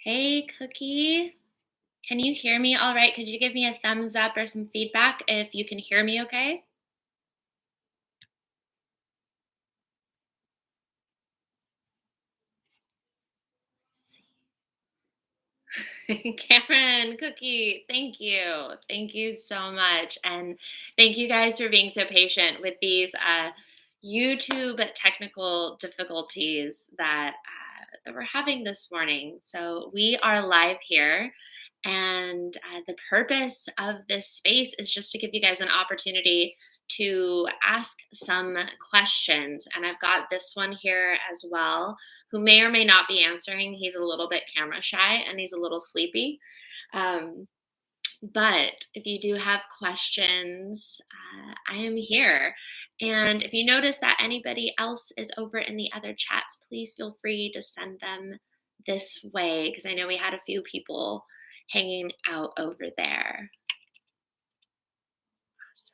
Hey, Cookie. Can you hear me all right? Could you give me a thumbs up or some feedback if you can hear me okay? Cameron, Cookie, thank you. Thank you so much. And thank you guys for being so patient with these YouTube technical difficulties that we're having this morning. So we are live here. And the purpose of this space is just to give you guys an opportunity to ask some questions. And I've got this one here as well, who may or may not be answering. He's a little bit camera shy and he's a little sleepy. Um, but if you do have questions, I am here. And if you notice that anybody else is over in the other chats, please feel free to send them this way because I know we had a few people hanging out over there. Awesome.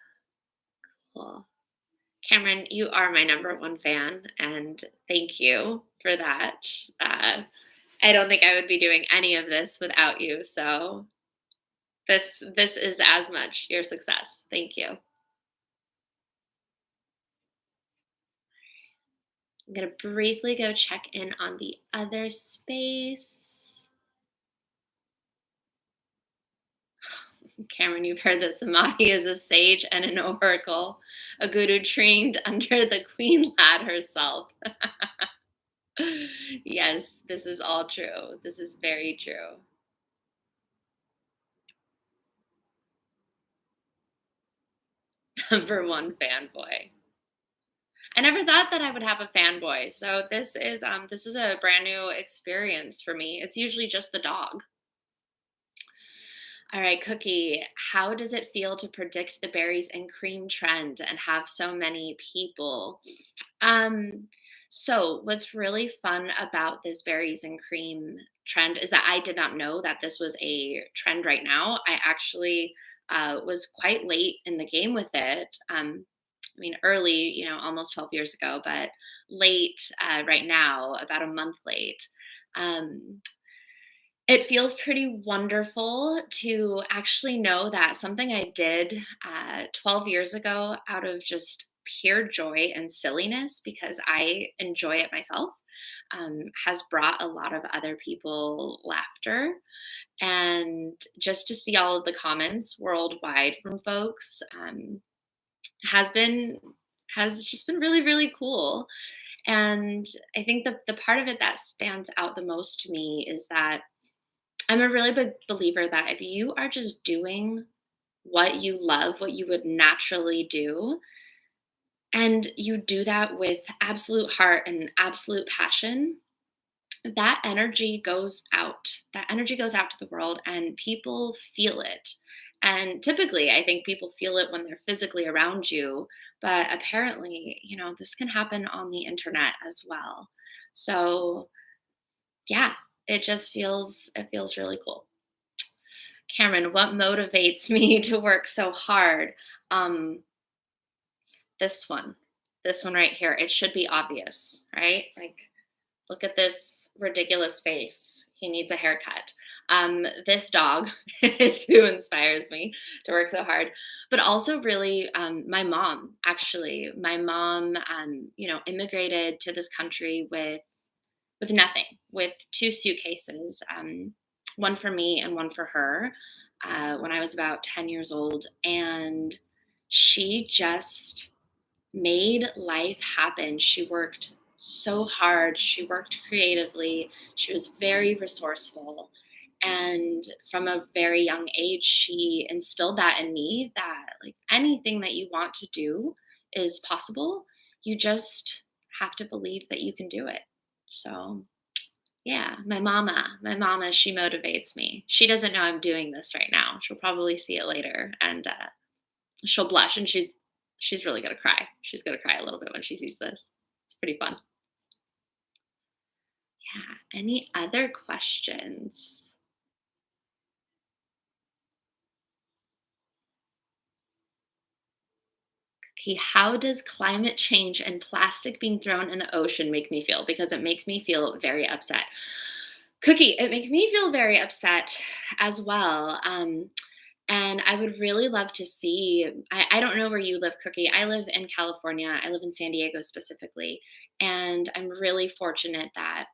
Cool. Cameron, you are my number one fan, and thank you for that. Uh, I don't think I would be doing any of this without you. So this is as much your success. Thank you. I'm gonna briefly go check in on the other space. Cameron, you've heard that Samadhi is a sage and an oracle, a guru trained under the Queen Lad herself. Yes, this is all true. This is very true. Number one fanboy. I never thought that I would have a fanboy. So this is a brand new experience for me. It's usually just the dog. All right, Cookie, how does it feel to predict the berries and cream trend and have so many people? Um, so what's really fun about this berries and cream trend is that I did not know that this was a trend right now. I actually was quite late in the game with it. I mean, early, almost 12 years ago, but late right now, about a month late. Um, it feels pretty wonderful to actually know that something I did 12 years ago out of just pure joy and silliness because I enjoy it myself has brought a lot of other people laughter. And just to see all of the comments worldwide from folks has been has just been really really cool. And I think the part of it that stands out the most to me is that I'm a really big believer that if you are just doing what you love, what you would naturally do, and you do that with absolute heart and absolute passion, that energy goes out. That energy goes out to the world and people feel it. And typically, I think people feel it when they're physically around you, but apparently, this can happen on the internet as well. So, yeah, it feels really cool. Cameron, what motivates me to work so hard? Um, this one, this one right here. It should be obvious, right? Like, look at this ridiculous face. He needs a haircut. This dog is who inspires me to work so hard, but also really my mom. Actually, my mom, immigrated to this country with nothing, with two suitcases, one for me and one for her, when I was about 10 years old. And she just made life happen. She worked so hard, she worked creatively, she was very resourceful. And from a very young age, she instilled that in me that like anything that you want to do is possible. You just have to believe that you can do it. So, yeah, my mama, she motivates me. She doesn't know I'm doing this right now. She'll probably see it later and she'll blush and she's really gonna cry. She's gonna cry a little bit when she sees this. It's pretty fun. Yeah. Any other questions? Okay, how does climate change and plastic being thrown in the ocean make me feel? Because it makes me feel very upset. Cookie, it makes me feel very upset as well. And I would really love to see. I don't know where you live, Cookie. I live in California. I live in San Diego specifically. And I'm really fortunate that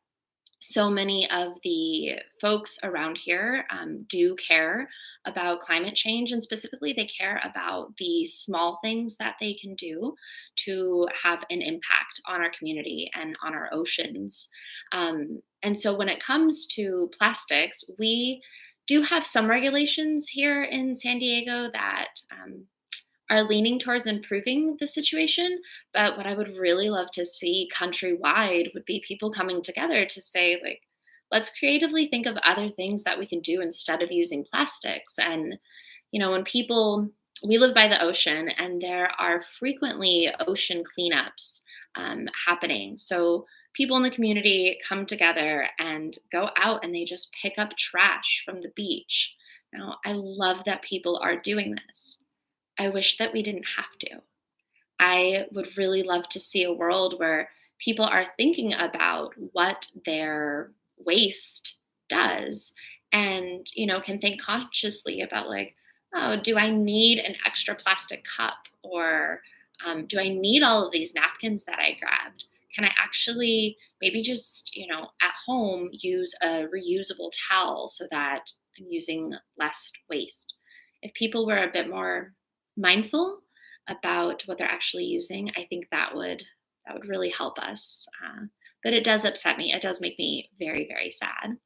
so many of the folks around here do care about climate change, and specifically they care about the small things that they can do to have an impact on our community and on our oceans. And so when it comes to plastics, we do have some regulations here in San Diego that are leaning towards improving the situation. But what I would really love to see countrywide would be people coming together to say, like, let's creatively think of other things that we can do instead of using plastics. And, when people, we live by the ocean and there are frequently ocean cleanups happening. So people in the community come together and go out and they just pick up trash from the beach. Now, I love that people are doing this. I wish that we didn't have to. I would really love to see a world where people are thinking about what their waste does and, can think consciously about, like, oh, do I need an extra plastic cup? Or do I need all of these napkins that I grabbed? Can I actually maybe just, at home use a reusable towel so that I'm using less waste? If people were a bit more mindful about what they're actually using, I think that would really help us. But it does upset me. It does make me very, very sad.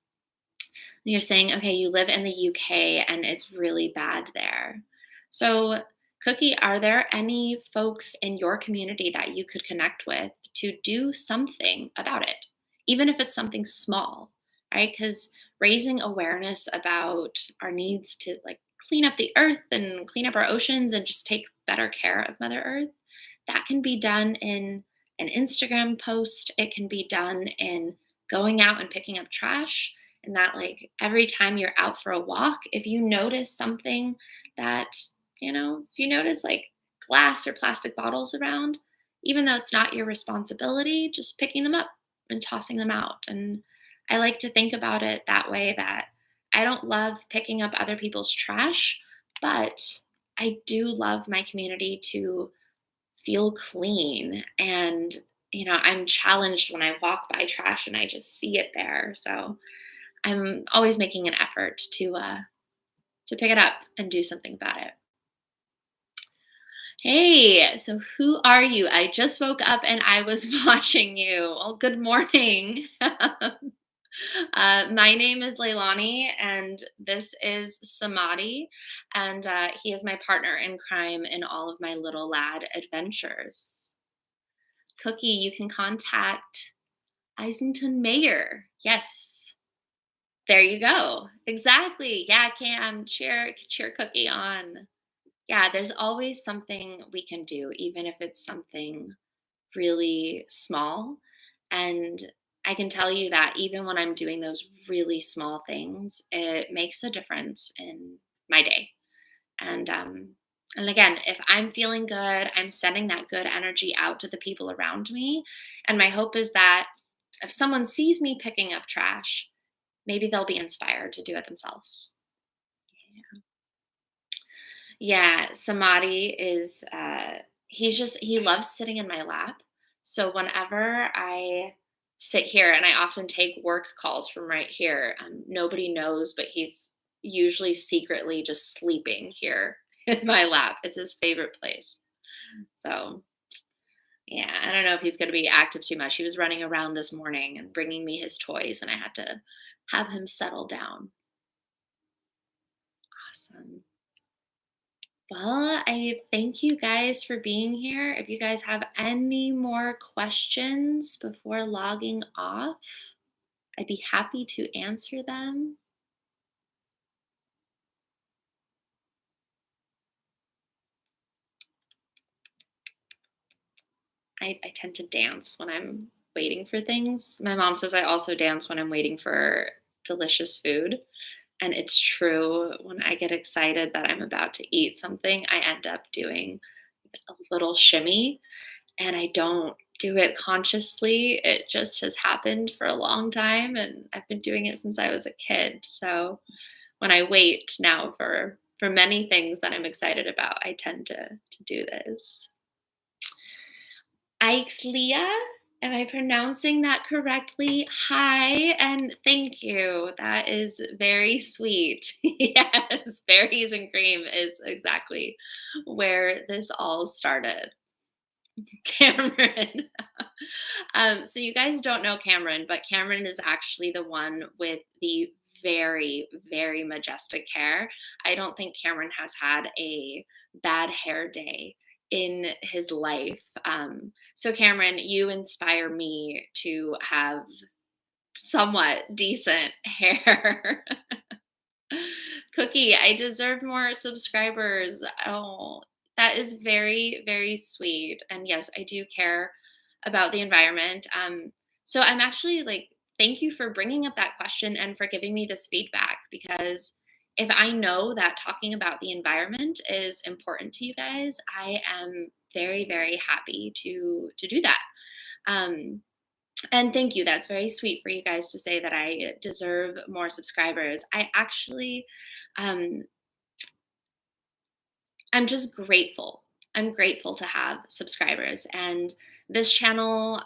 You're saying, okay, you live in the UK and it's really bad there. So, Cookie, are there any folks in your community that you could connect with to do something about it, even if it's something small, right? Because raising awareness about our needs to, like, clean up the earth and clean up our oceans and just take better care of Mother Earth, that can be done in an Instagram post. It can be done in going out and picking up trash. And that, like, every time you're out for a walk, if you notice something that, if you notice like glass or plastic bottles around, even though it's not your responsibility, just picking them up and tossing them out. And I like to think about it that way, that I don't love picking up other people's trash, but I do love my community to feel clean. And, I'm challenged when I walk by trash and I just see it there. So I'm always making an effort to pick it up and do something about it. Hey, so who are you? I just woke up and I was watching you. Oh, good morning. My name is Leilani, and this is Samadhi, and he is my partner in crime in all of my little lad adventures. Cookie, you can contact Islington Mayor. Yes. There you go. Exactly. Yeah, Cam, cheer Cookie on. Yeah, there's always something we can do, even if it's something really small. And I can tell you that even when I'm doing those really small things, it makes a difference in my day. And again, if I'm feeling good, I'm sending that good energy out to the people around me. And my hope is that if someone sees me picking up trash, maybe they'll be inspired to do it themselves. Yeah, Samadhi is he loves sitting in my lap. So whenever I sit here, and I often take work calls from right here, nobody knows, but he's usually secretly just sleeping here in my lap. It's his favorite place. So yeah, I don't know if he's going to be active too much. He was running around this morning and bringing me his toys, and I had to have him settle down. Awesome. Well, I thank you guys for being here. If you guys have any more questions before logging off, I'd be happy to answer them. I tend to dance when I'm waiting for things. My mom says I also dance when I'm waiting for delicious food. And it's true. When I get excited that I'm about to eat something, I end up doing a little shimmy, and I don't do it consciously. It just has happened for a long time, and I've been doing it since I was a kid. So when I wait now for many things that I'm excited about, I tend to do this. Ixlia, am I pronouncing that correctly? Hi, and thank you. That is very sweet. Yes, berries and cream is exactly where this all started. Cameron. So you guys don't know Cameron, but Cameron is actually the one with the very, very majestic hair. I don't think Cameron has had a bad hair day in his life. So Cameron, you inspire me to have somewhat decent hair. Cookie, I deserve more subscribers. Oh, that is very, very sweet. And yes, I do care about the environment. So I'm actually like, thank you for bringing up that question and for giving me this feedback because if I know that talking about the environment is important to you guys, I am very, very happy to do that. Um, and thank you. That's very sweet for you guys to say that I deserve more subscribers. I actually, um, I'm just grateful. I'm grateful to have subscribers. And this channel,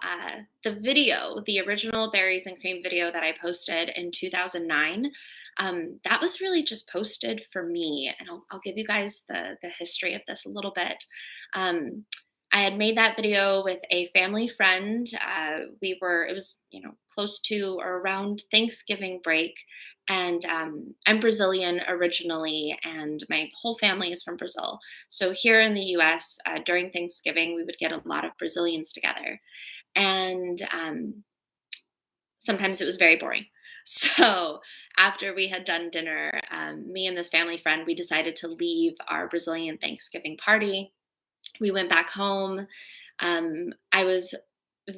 the original Berries and Cream video that I posted in 2009, that was really just posted for me. And I'll give you guys the history of this a little bit. Um, I had made that video with a family friend. It was, close to or around Thanksgiving break. And I'm Brazilian originally, and my whole family is from Brazil. So here in the US, during Thanksgiving, we would get a lot of Brazilians together. And sometimes it was very boring. So after we had done dinner, me and this family friend, we decided to leave our Brazilian Thanksgiving party. We went back home. I was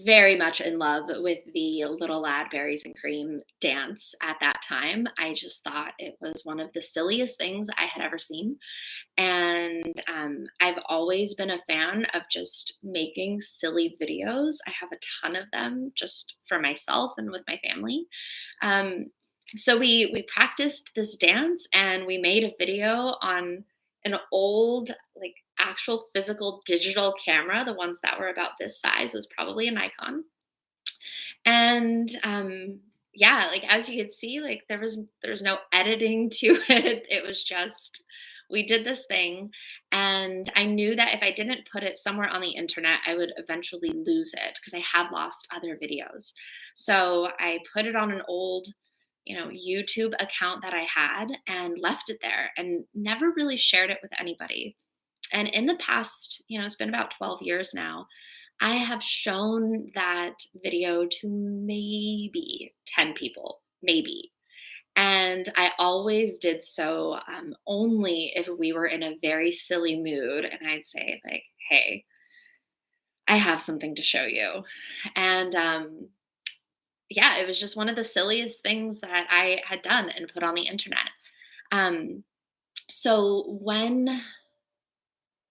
very much in love with the Little Lad Berries and Cream dance at that time. I just thought it was one of the silliest things I had ever seen. And I've always been a fan of just making silly videos. I have a ton of them just for myself and with my family. Um, so we practiced this dance and we made a video on an old like actual physical digital camera. The ones that were about this size was probably a Nikon. And yeah, like as you could see, like there was no editing to it. It was just we did this thing, and I knew that if I didn't put it somewhere on the internet, I would eventually lose it because I have lost other videos. So I put it on an old YouTube account that I had and left it there and never really shared it with anybody. And in the past, it's been about 12 years now, I have shown that video to maybe 10 people, maybe. And I always did so only if we were in a very silly mood. And I'd say, like, hey, I have something to show you. And yeah, it was just one of the silliest things that I had done and put on the internet. Um, so when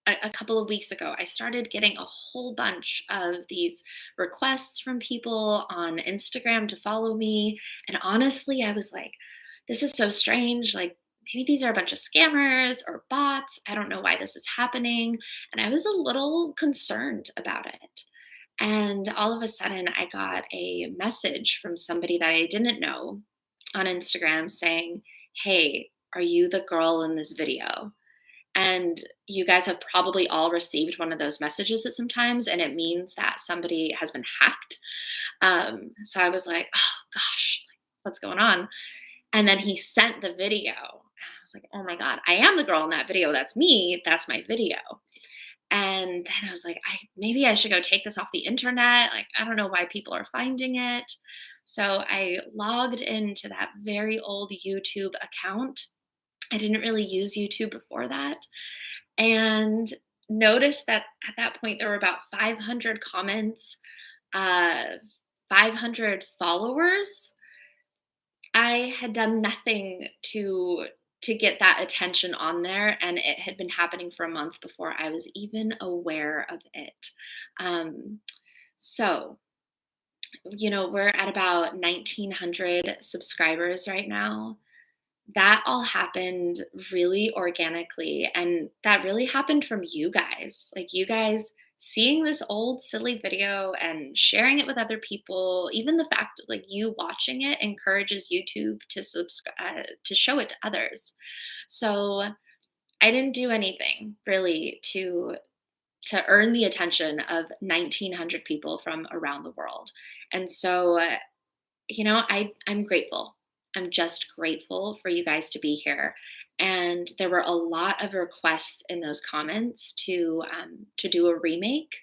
a couple of weeks ago, I started getting a whole bunch of these requests from people on Instagram to follow me. And honestly, I was like, this is so strange. Like, maybe these are a bunch of scammers or bots. I don't know why this is happening. And I was a little concerned about it. And all of a sudden, I got a message from somebody that I didn't know on Instagram saying, hey, are you the girl in this video? And you guys have probably all received one of those messages at sometimes, and it means that somebody has been hacked. So I was like, oh gosh, like, what's going on? And then he sent the video. And I was like, oh my God, I am the girl in that video. That's me. That's my video. And then I was like, maybe I should go take this off the internet. Like, I don't know why people are finding it. So I logged into that very old YouTube account. I didn't really use YouTube before that. And noticed that at that point there were about 500 comments, uh, 500 followers. I had done nothing to get that attention on there, and it had been happening for a month before I was even aware of it. Um, So, we're at about 1,900 subscribers right now. That all happened really organically, and that really happened from you guys. Like, you guys seeing this old silly video and sharing it with other people, even the fact that, like, you watching it encourages YouTube to subscribe to show it to others. So, I didn't do anything really to earn the attention of 1,900 people from around the world. And so, I'm grateful. I'm just grateful for you guys to be here. And there were a lot of requests in those comments to do a remake,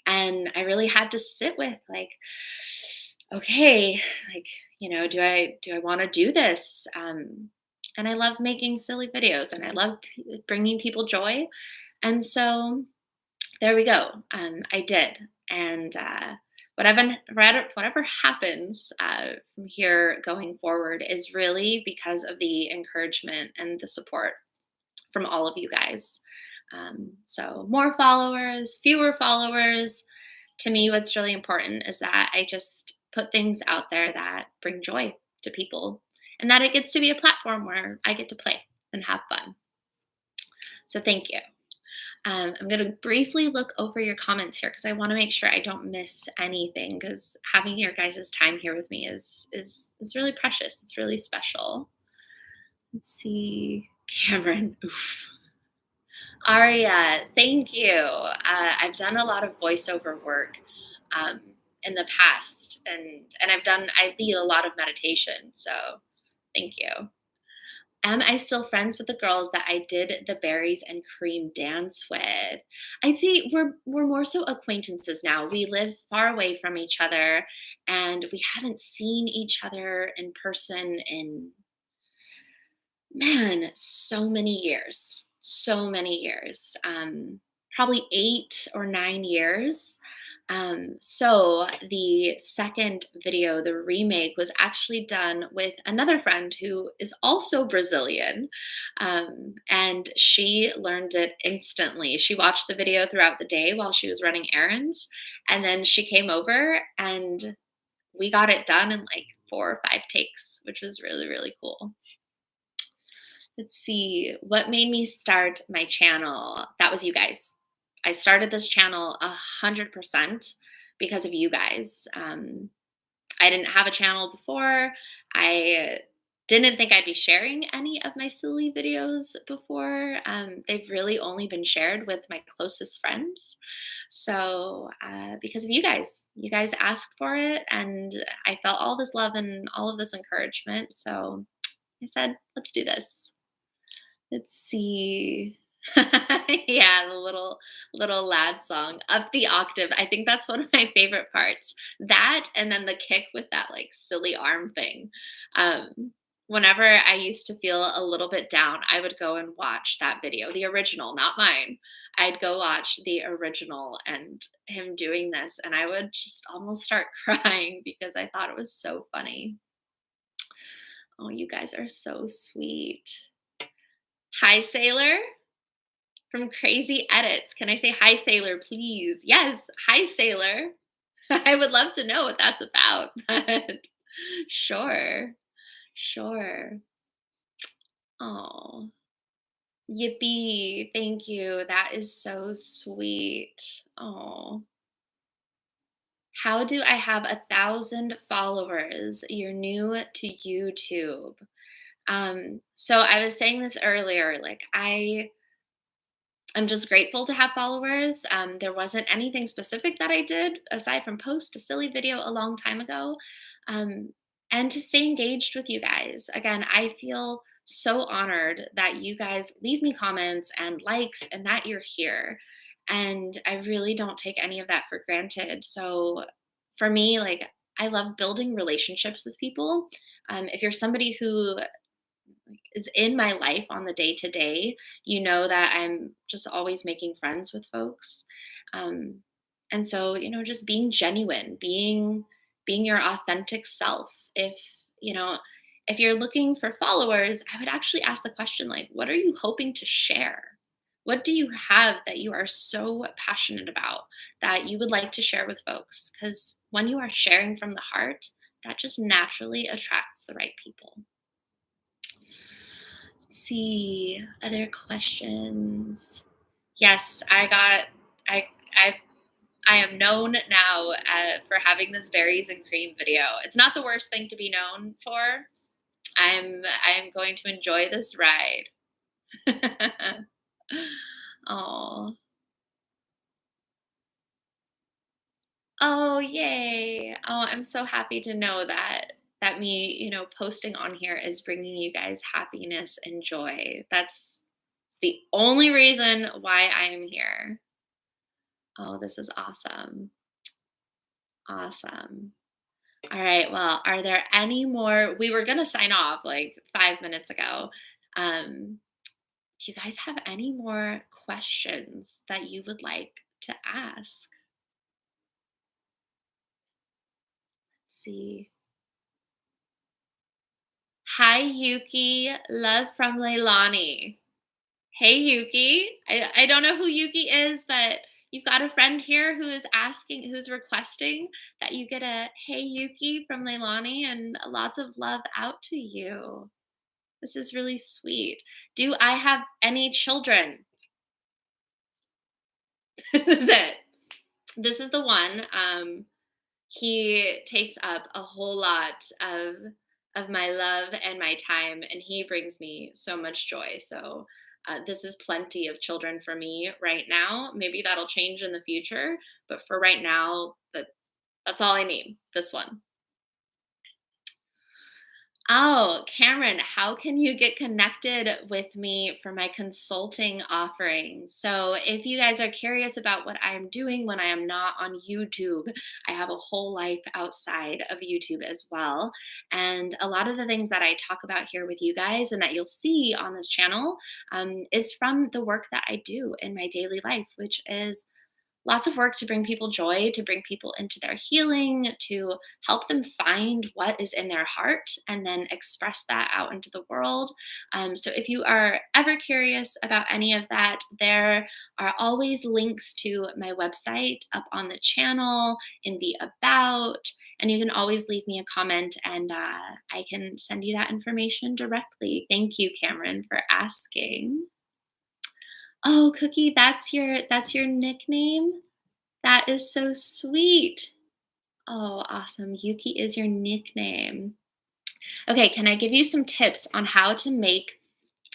and I really had to sit with, like, okay, like, do I want to do this? And I love making silly videos, and I love bringing people joy. And so there we go. I did, and whatever happens from here going forward is really because of the encouragement and the support from all of you guys. So more followers, fewer followers. To me, what's really important is that I just put things out there that bring joy to people, and that it gets to be a platform where I get to play and have fun. So thank you. I'm going to briefly look over your comments here because I want to make sure I don't miss anything. Because having your guys' time here with me is really precious. It's really special. Let's see, Cameron. Oof. Aria, thank you. I've done a lot of voiceover work um, in the past, and I lead a lot of meditation. So thank you. Am I still friends with the girls that I did the berries and cream dance with? I'd say we're more so acquaintances now. We live far away from each other, and we haven't seen each other in person in, man, so many years. So many years. Probably 8 or 9 years. So the second video, the remake, was actually done with another friend who is also Brazilian. And she learned it instantly. She watched the video throughout the day while she was running errands. And then she came over and we got it done in like 4 or 5 takes, which was really, really cool. Let's see, what made me start my channel? That was you guys. I started this channel 100% because of you guys. I didn't have a channel before. I didn't think I'd be sharing any of my silly videos before. They've really only been shared with my closest friends. So, because of you guys asked for it, and I felt all this love and all of this encouragement. So I said, let's do this. Let's see. Yeah, the little lad song, up the octave. I think that's one of my favorite parts. That and then the kick with that like silly arm thing. Whenever I used to feel a little bit down, I would go and watch that video, the original, not mine. I'd go watch the original and him doing this, and I would just almost start crying because I thought it was so funny. Oh, you guys are so sweet. Hi, Sailor from Crazy Edits. Can I say hi, Sailor, please? Yes. Hi, Sailor. I would love to know what that's about. Sure. Sure. Oh, yippee. Thank you. That is so sweet. Oh. How do I have 1,000 followers? You're new to YouTube. So I was saying this earlier, like I'm just grateful to have followers. There wasn't anything specific that I did aside from post a silly video a long time ago. Um, and to stay engaged with you guys. Again, I feel so honored that you guys leave me comments and likes and that you're here. And I really don't take any of that for granted. So for me, like, I love building relationships with people. If you're somebody who is in my life on the day to day, you know that I'm just always making friends with folks. Um, and so, just being genuine, being your authentic self. You know, if you're looking for followers, I would actually ask the question like, what are you hoping to share? What do you have that you are so passionate about that you would like to share with folks? Because when you are sharing from the heart, that just naturally attracts the right people. Let's see, other questions. Yes, I, I've I am known now for having this berries and cream video. It's not the worst thing to be known for. I'm going to enjoy this ride. Oh. Oh, yay. Oh, I'm so happy to know that me, posting on here is bringing you guys happiness and joy. That's it's the only reason why I am here. Oh, this is awesome. Awesome. All right. Well, are there any more? We were going to sign off like 5 minutes ago. Um, do you guys have any more questions that you would like to ask? Let's see. Hi, Yuki. Love from Leilani. Hey, Yuki. I don't know who Yuki is, but you've got a friend here who is asking, who's requesting that you get a hey, Yuki from Leilani, and lots of love out to you. This is really sweet. Do I have any children? This is it. This is the one. He takes up a whole lot of my love and my time, and he brings me so much joy. So this is plenty of children for me right now. Maybe that'll change in the future, but for right now, that's all I need. This one. Oh, Cameron, how can you get connected with me for my consulting offerings? So, if you guys are curious about what I'm doing when I am not on YouTube, I have a whole life outside of YouTube as well. And a lot of the things that I talk about here with you guys and that you'll see on this channel is from the work that I do in my daily life, which is lots of work to bring people joy, to bring people into their healing, to help them find what is in their heart and then express that out into the world. So, if you are ever curious about any of that, there are always links to my website up on the channel in the About. And you can always leave me a comment and I can send you that information directly. Thank you, Cameron, for asking. Oh, Cookie, that's your nickname? That is so sweet. Oh, awesome. Yuki is your nickname. Okay, can I give you some tips on how to make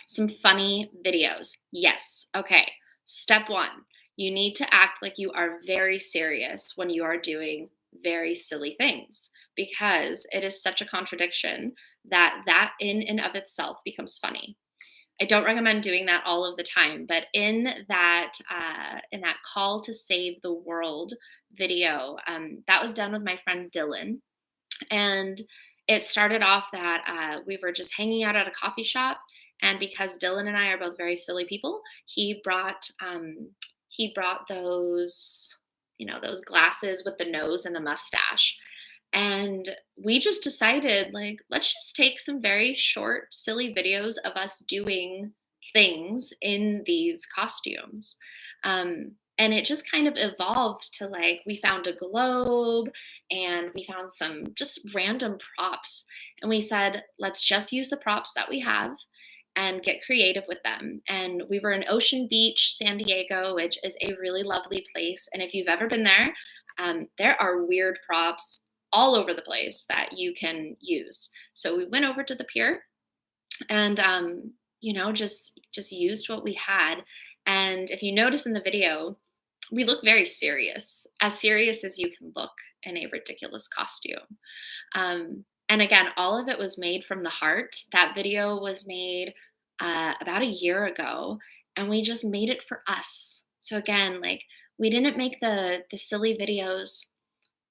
some funny videos? Yes. Okay. Step 1, you need to act like you are very serious when you are doing very silly things because it is such a contradiction that in and of itself becomes funny. I don't recommend doing that all of the time, but in that call to save the world video, that was done with my friend Dylan, and it started off that we were just hanging out at a coffee shop, and because Dylan and I are both very silly people, he brought those those glasses with the nose and the mustache, and we just decided, like, let's just take some very short, silly videos of us doing things in these costumes. And it just kind of evolved to like, we found a globe and we found some just random props. And we said, let's just use the props that we have and get creative with them. And we were in Ocean Beach, San Diego, which is a really lovely place. And if you've ever been there, there are weird props all over the place that you can use. So we went over to the pier and just used what we had. And if you notice in the video, we look very serious as you can look in a ridiculous costume. And again, all of it was made from the heart. That video was made about a year ago, and we just made it for us. So again, like, we didn't make the silly videos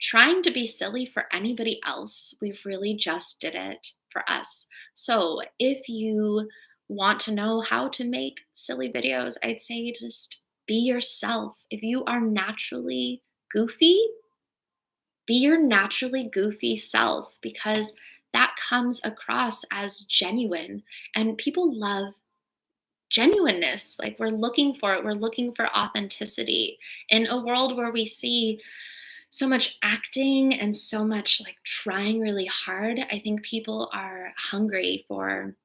trying to be silly for anybody else. We really just did it for us. So if you want to know how to make silly videos, I'd say just be yourself. If you are naturally goofy, be your naturally goofy self because that comes across as genuine. And people love genuineness. Like we're looking for it. We're looking for authenticity in a world where we see so much acting and so much like trying really hard. I think people are hungry for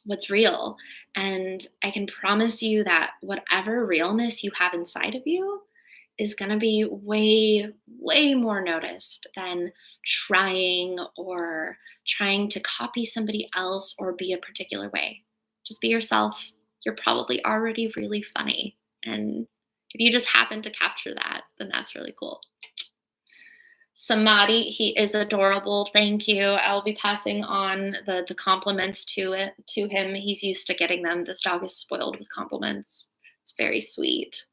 what's real. And I can promise you that whatever realness you have inside of you is going to be way, way more noticed than trying to copy somebody else or be a particular way. Just be yourself. You're probably already really funny. And if you just happen to capture that, then that's really cool. Samadhi, he is adorable. Thank you. I'll be passing on the compliments to him. He's used to getting them. This dog is spoiled with compliments. It's very sweet.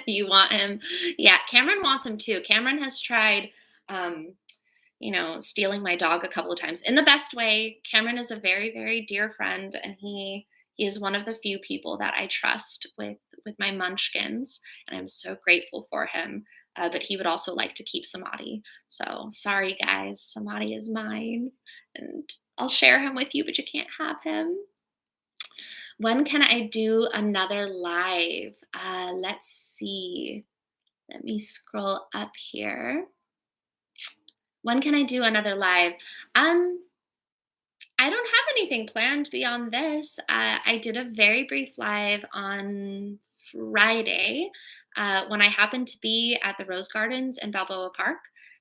You want him? Yeah, Cameron wants him too. Cameron has tried um, stealing my dog a couple of times in the best way. Cameron is a very, very dear friend, and he is one of the few people that I trust with my munchkins, and I'm so grateful for him. But he would also like to keep Samadhi. So sorry, guys, Samadhi is mine, and I'll share him with you, but you can't have him. When can I do another live? Let's see. Let me scroll up here. When can I do another live? Um, I don't have anything planned beyond this. I did a very brief live on Friday when I happened to be at the Rose Gardens in Balboa Park.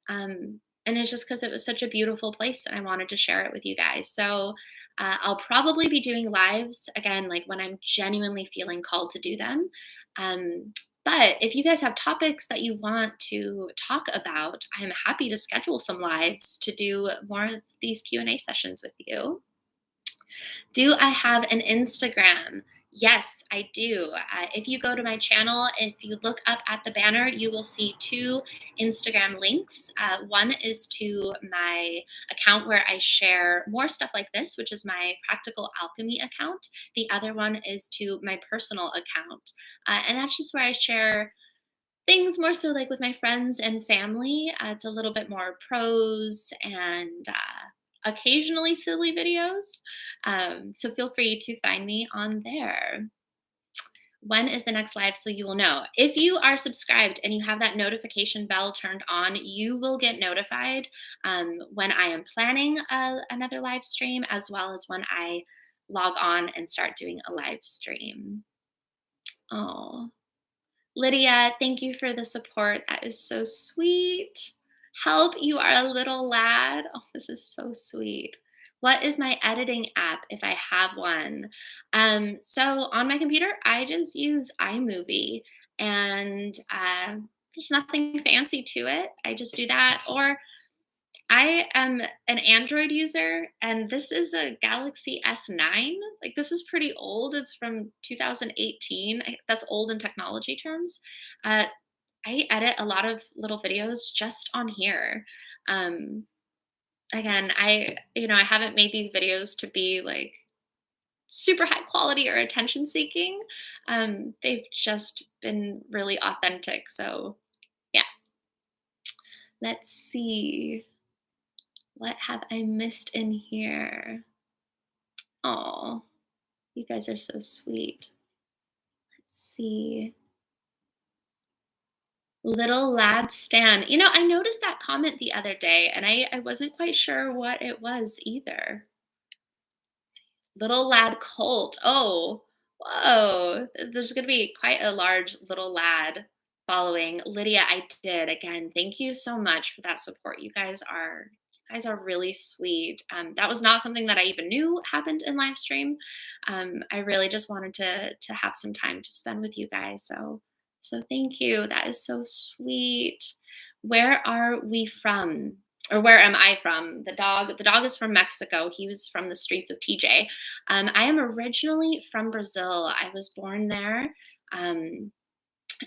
And it's just because it was such a beautiful place and I wanted to share it with you guys. So I'll probably be doing lives again, like when I'm genuinely feeling called to do them. Um, but if you guys have topics that you want to talk about, I'm happy to schedule some lives to do more of these Q&A sessions with you. Do I have an Instagram? Yes, I do. If you go to my channel, if you look up at the banner, you will see two Instagram links. One is to my account where I share more stuff like this, which is my Practical Alchemy account. The other one is to my personal account. And that's just where I share things more so like with my friends and family. It's a little bit more prose and occasionally silly videos. So feel free to find me on there. When is the next live so you will know? If you are subscribed and you have that notification bell turned on, you will get notified when I am planning another live stream, as well as when I log on and start doing a live stream. Oh. Lydia, thank you for the support. That is so sweet. Help, you are a little lad. Oh, this is so sweet. What is my editing app if I have one? So on my computer, I just use iMovie and there's nothing fancy to it. I just do that. Or I am an Android user, and this is a Galaxy S9. Like, this is pretty old. It's from 2018. That's old in technology terms. Uh, I edit a lot of little videos just on here. Um, Again, I haven't made these videos to be like super high quality or attention seeking. They've just been really authentic. So, yeah. Let's see. What have I missed in here? Oh, you guys are so sweet. Let's see. Little lad Stan. I noticed that comment the other day and I wasn't quite sure what it was either. Little lad Colt. Oh, whoa. There's going to be quite a large little lad following. Lydia, I did. Again, thank you so much for that support. You guys are really sweet. That was not something that I even knew happened in live stream. I really just wanted to have some time to spend with you guys. So thank you. That is so sweet. Where are we from? Or where am I from? The dog is from Mexico. He was from the streets of TJ. I am originally from Brazil. I was born there. Um,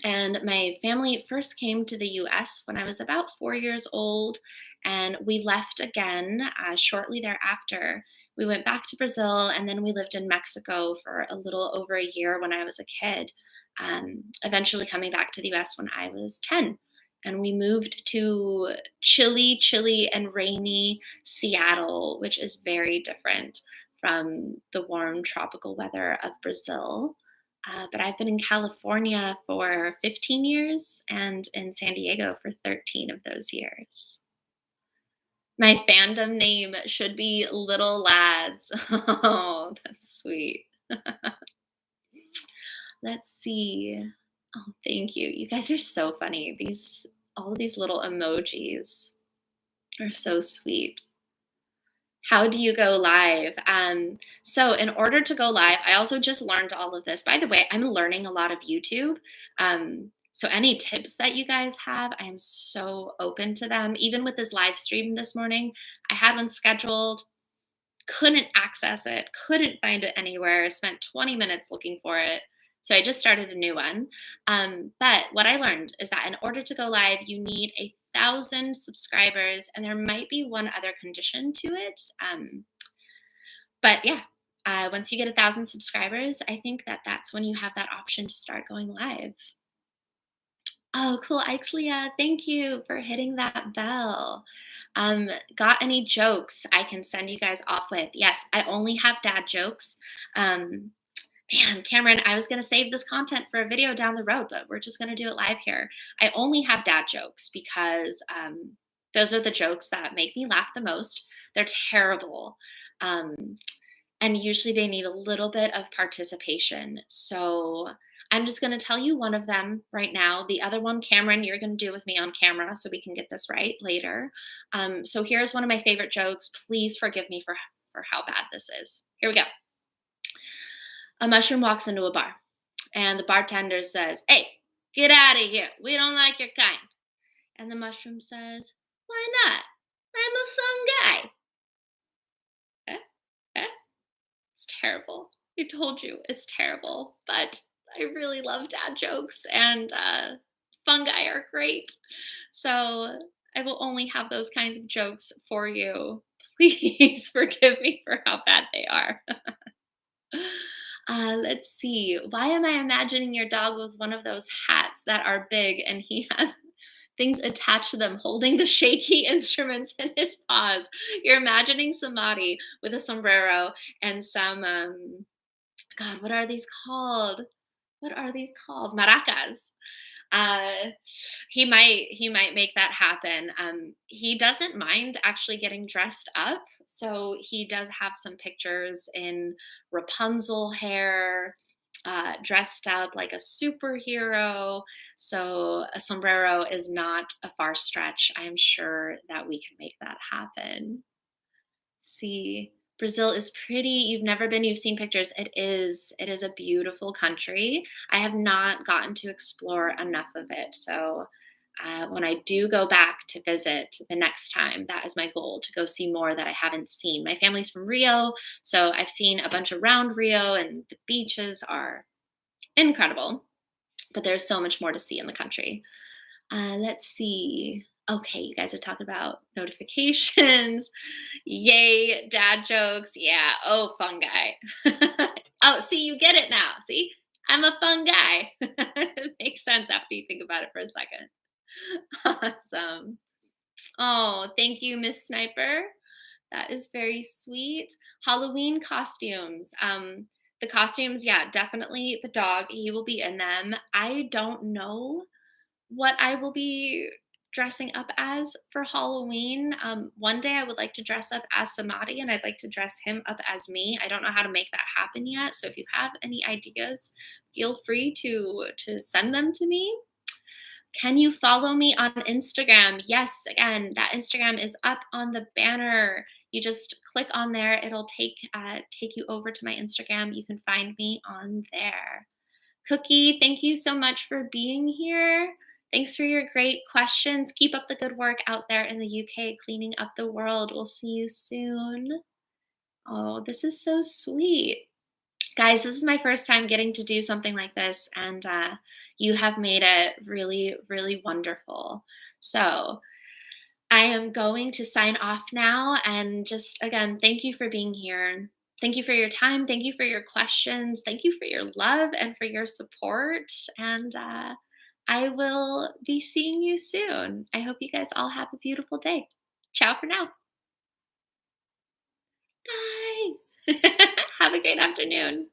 and my family first came to the US when I was about 4 years old, and we left again shortly thereafter. We went back to Brazil, and then we lived in Mexico for a little over a year when I was a kid, eventually coming back to the US when I was 10. And we moved to chilly and rainy Seattle, which is very different from the warm tropical weather of Brazil. But I've been in California for 15 years and in San Diego for 13 of those years. My fandom name should be Little Lads. Oh, that's sweet. Let's see. Oh, thank you. You guys are so funny. These all of these little emojis are so sweet. How do you go live? So in order to go live, I also just learned all of this. By the way, I'm learning a lot of YouTube. So any tips that you guys have, I am so open to them. Even with this live stream this morning, I had one scheduled, couldn't access it, couldn't find it anywhere, spent 20 minutes looking for it. So I just started a new one. But what I learned is that in order to go live, you need 1,000 subscribers, and there might be one other condition to it. But yeah, once you get 1,000 subscribers, I think that that's when you have that option to start going live. Oh, cool. Ixlia, thank you for hitting that bell. Got any jokes I can send you guys off with? Yes, I only have dad jokes. Um, Man, Cameron, I was going to save this content for a video down the road, but we're just going to do it live here. I only have dad jokes because those are the jokes that make me laugh the most. They're terrible. Um, and usually they need a little bit of participation. So I'm just going to tell you one of them right now. The other one, Cameron, you're going to do with me on camera so we can get this right later. So here's one of my favorite jokes. Please forgive me for how bad this is. Here we go. A mushroom walks into a bar, and the bartender says, "Hey, get out of here. We don't like your kind." And the mushroom says, "Why not? I'm a fun guy." Eh? Eh? It's terrible. I told you it's terrible, but I really love dad jokes, and fungi are great. So I will only have those kinds of jokes for you. Please forgive me for how bad they are. Let's see. Why am I imagining your dog with one of those hats that are big and he has things attached to them, holding the shaky instruments in his paws? You're imagining somebody with a sombrero and some, God, what are these called? What are these called? Maracas. Uh, he might make that happen. He doesn't mind actually getting dressed up, so he does have some pictures in Rapunzel hair, dressed up like a superhero. So a sombrero is not a far stretch. I'm sure that we can make that happen. See, Brazil is pretty. You've never been, you've seen pictures. It is a beautiful country. I have not gotten to explore enough of it. So when I do go back to visit the next time, that is my goal, to go see more that I haven't seen. My family's from Rio, so I've seen a bunch around Rio, and the beaches are incredible, but there's so much more to see in the country. Let's see. Okay, you guys are talking about notifications. Yay, dad jokes. Yeah. Oh, fun guy. Oh, see, you get it now. See, I'm a fun guy. It makes sense after you think about it for a second. Awesome. Oh, thank you, Miss Sniper. That is very sweet. Halloween costumes. The costumes, yeah, definitely the dog. He will be in them. I don't know what I will be dressing up as for Halloween. One day I would like to dress up as Samadhi, and I'd like to dress him up as me. I don't know how to make that happen yet. So if you have any ideas, feel free to send them to me. Can you follow me on Instagram? Yes, again, that Instagram is up on the banner. You just click on there. It'll take you over to my Instagram. You can find me on there. Cookie, thank you so much for being here. Thanks for your great questions. Keep up the good work out there in the UK, cleaning up the world. We'll see you soon. Oh, this is so sweet. Guys, this is my first time getting to do something like this, and you have made it really, really wonderful. So I am going to sign off now, and just again, thank you for being here. Thank you for your time. Thank you for your questions. Thank you for your love and for your support. And I will be seeing you soon. I hope you guys all have a beautiful day. Ciao for now. Bye. Have a great afternoon.